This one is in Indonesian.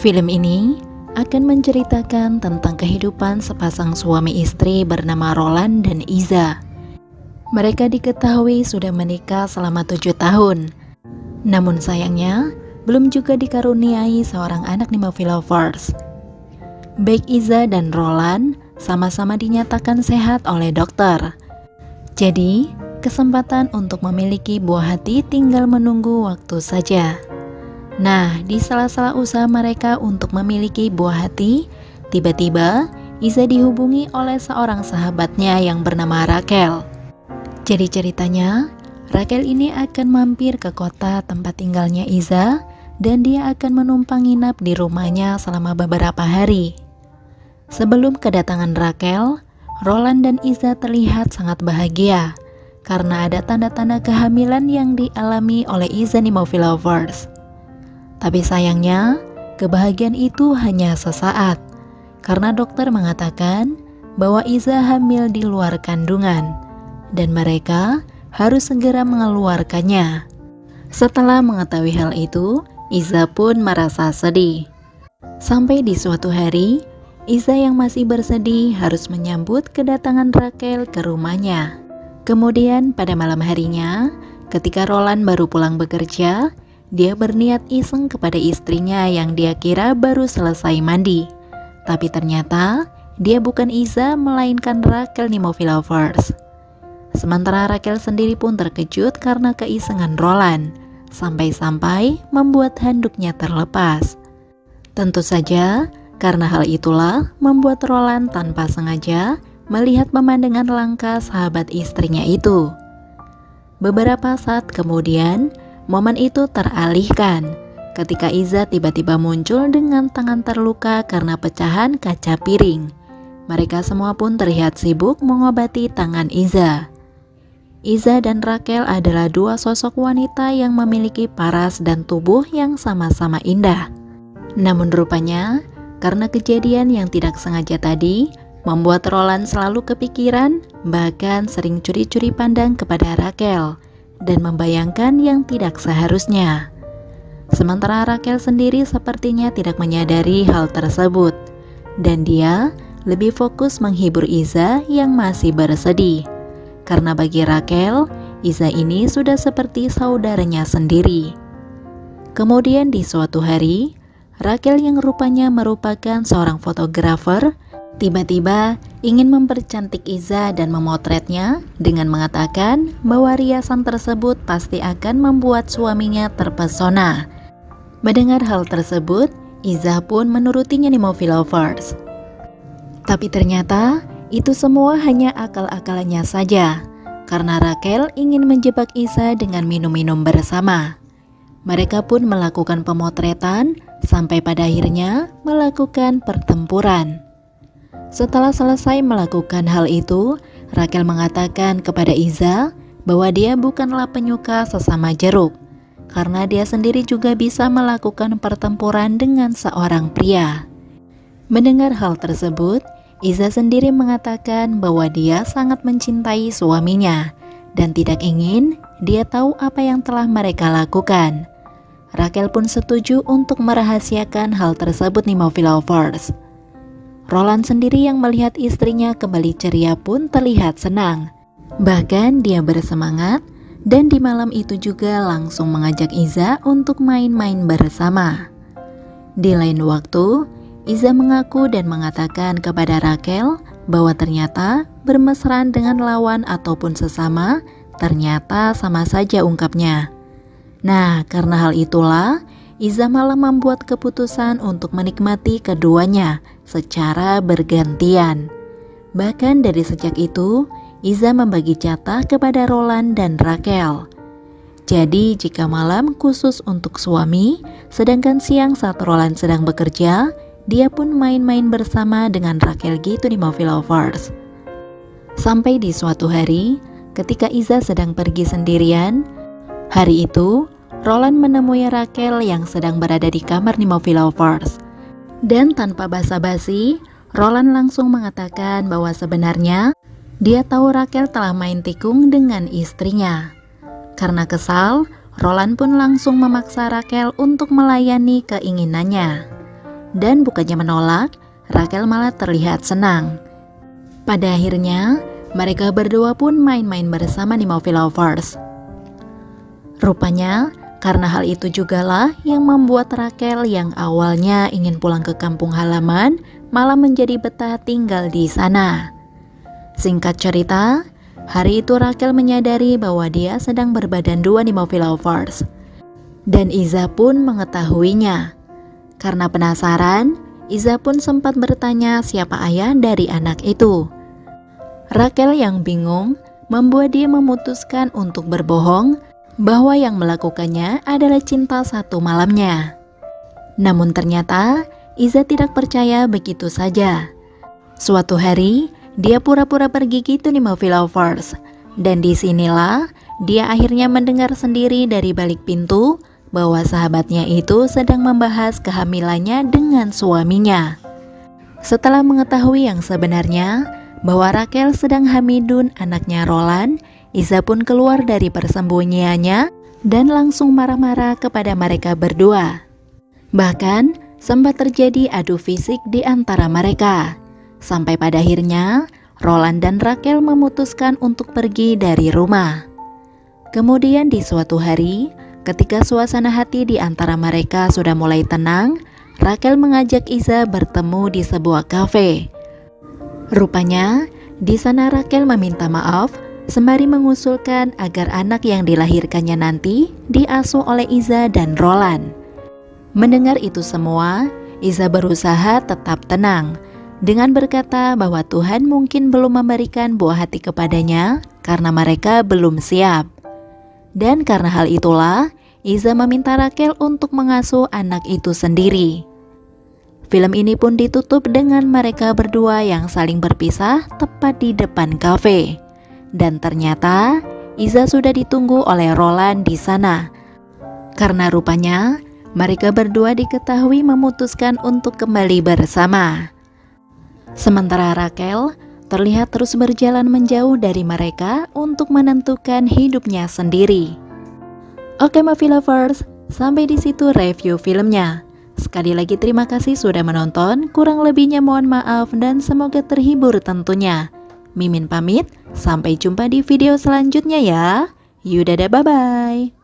Film ini akan menceritakan tentang kehidupan sepasang suami istri bernama Roland dan Iza. Mereka diketahui sudah menikah selama 7 tahun. Namun sayangnya, belum juga dikaruniai seorang anak Nemophilofers. Baik Iza dan Roland sama-sama dinyatakan sehat oleh dokter. Jadi, kesempatan untuk memiliki buah hati tinggal menunggu waktu saja. Nah, di sela-sela usaha mereka untuk memiliki buah hati, tiba-tiba Iza dihubungi oleh seorang sahabatnya yang bernama Rachel. Jadi ceritanya, Rachel ini akan mampir ke kota tempat tinggalnya Iza dan dia akan menumpang nginap di rumahnya selama beberapa hari. Sebelum kedatangan Rachel, Roland dan Iza terlihat sangat bahagia karena ada tanda-tanda kehamilan yang dialami oleh Iza Nemophilofers. Tapi sayangnya, kebahagiaan itu hanya sesaat, karena dokter mengatakan bahwa Iza hamil di luar kandungan, dan mereka harus segera mengeluarkannya. Setelah mengetahui hal itu, Iza pun merasa sedih. Sampai di suatu hari, Iza yang masih bersedih harus menyambut kedatangan Rachel ke rumahnya. Kemudian pada malam harinya, ketika Roland baru pulang bekerja, dia berniat iseng kepada istrinya yang dia kira baru selesai mandi. Tapi ternyata dia bukan Iza melainkan Rachel Nemophilofers. Sementara Rachel sendiri pun terkejut karena keisengan Roland, sampai-sampai membuat handuknya terlepas. Tentu saja karena hal itulah membuat Roland tanpa sengaja melihat pemandangan langka sahabat istrinya itu. Beberapa saat kemudian, momen itu teralihkan ketika Iza tiba-tiba muncul dengan tangan terluka karena pecahan kaca piring. Mereka semua pun terlihat sibuk mengobati tangan Iza. Iza dan Rachel adalah dua sosok wanita yang memiliki paras dan tubuh yang sama-sama indah. Namun rupanya, karena kejadian yang tidak sengaja tadi, membuat Roland selalu kepikiran, bahkan sering curi-curi pandang kepada Rachel dan membayangkan yang tidak seharusnya. Sementara Rachel sendiri sepertinya tidak menyadari hal tersebut, dan dia lebih fokus menghibur Iza yang masih bersedih. Karena bagi Rachel, Iza ini sudah seperti saudaranya sendiri. Kemudian di suatu hari, Rachel yang rupanya merupakan seorang fotografer, tiba-tiba ingin mempercantik Iza dan memotretnya dengan mengatakan bahwa riasan tersebut pasti akan membuat suaminya terpesona. Mendengar hal tersebut, Iza pun menurutinya Nemophilofers. Tapi ternyata itu semua hanya akal-akalannya saja, karena Rachel ingin menjebak Iza dengan minum-minum bersama. Mereka pun melakukan pemotretan sampai pada akhirnya melakukan pertempuran. Setelah selesai melakukan hal itu, Rachel mengatakan kepada Iza bahwa dia bukanlah penyuka sesama jeruk, karena dia sendiri juga bisa melakukan pertempuran dengan seorang pria. Mendengar hal tersebut, Iza sendiri mengatakan bahwa dia sangat mencintai suaminya dan tidak ingin dia tahu apa yang telah mereka lakukan. Rachel pun setuju untuk merahasiakan hal tersebut Nemophilofers. Roland sendiri yang melihat istrinya kembali ceria pun terlihat senang. Bahkan dia bersemangat dan di malam itu juga langsung mengajak Iza untuk main-main bersama. Di lain waktu, Iza mengaku dan mengatakan kepada Rachel bahwa ternyata bermesraan dengan lawan ataupun sesama ternyata sama saja ungkapnya. Nah, karena hal itulah Iza malah membuat keputusan untuk menikmati keduanya secara bergantian. Bahkan dari sejak itu, Iza membagi jatah kepada Roland dan Rachel. Jadi jika malam khusus untuk suami, sedangkan siang saat Roland sedang bekerja, dia pun main-main bersama dengan Rachel gitu Nemophilofers. Sampai di suatu hari, ketika Iza sedang pergi sendirian, hari itu Roland menemui Rachel yang sedang berada di kamar Nemophilofers. Dan tanpa basa-basi, Roland langsung mengatakan bahwa sebenarnya dia tahu Rachel telah main tikung dengan istrinya. Karena kesal, Roland pun langsung memaksa Rachel untuk melayani keinginannya. Dan bukannya menolak, Rachel malah terlihat senang. Pada akhirnya, mereka berdua pun main-main bersama di Movie Lovers. Rupanya, karena hal itu jugalah yang membuat Rachel yang awalnya ingin pulang ke kampung halaman malah menjadi betah tinggal di sana. Singkat cerita, hari itu Rachel menyadari bahwa dia sedang berbadan dua di Movie Lovers. Dan Iza pun mengetahuinya. Karena penasaran, Iza pun sempat bertanya siapa ayah dari anak itu. Rachel yang bingung membuat dia memutuskan untuk berbohong bahwa yang melakukannya adalah cinta satu malamnya. Namun ternyata Iza tidak percaya begitu saja. Suatu hari, dia pura-pura pergi gitu di Movie Lovers. Dan disinilah dia akhirnya mendengar sendiri dari balik pintu bahwa sahabatnya itu sedang membahas kehamilannya dengan suaminya. Setelah mengetahui yang sebenarnya, bahwa Rachel sedang hamidun anaknya Roland, Iza pun keluar dari persembunyiannya dan langsung marah-marah kepada mereka berdua. Bahkan sempat terjadi adu fisik di antara mereka. Sampai pada akhirnya Roland dan Rachel memutuskan untuk pergi dari rumah. Kemudian di suatu hari, ketika suasana hati di antara mereka sudah mulai tenang, Rachel mengajak Iza bertemu di sebuah kafe. Rupanya di sana Rachel meminta maaf sembari mengusulkan agar anak yang dilahirkannya nanti diasuh oleh Iza dan Roland. Mendengar itu semua, Iza berusaha tetap tenang dengan berkata bahwa Tuhan mungkin belum memberikan buah hati kepadanya karena mereka belum siap. Dan karena hal itulah, Iza meminta Rachel untuk mengasuh anak itu sendiri. Film ini pun ditutup dengan mereka berdua yang saling berpisah tepat di depan kafe. Dan ternyata Iza sudah ditunggu oleh Roland di sana. Karena rupanya mereka berdua diketahui memutuskan untuk kembali bersama. Sementara Rachel terlihat terus berjalan menjauh dari mereka untuk menentukan hidupnya sendiri. Oke Movie Lovers, sampai di situ review filmnya. Sekali lagi terima kasih sudah menonton, kurang lebihnya mohon maaf dan semoga terhibur tentunya. Mimin pamit, sampai jumpa di video selanjutnya ya. Yuk dadah, bye-bye.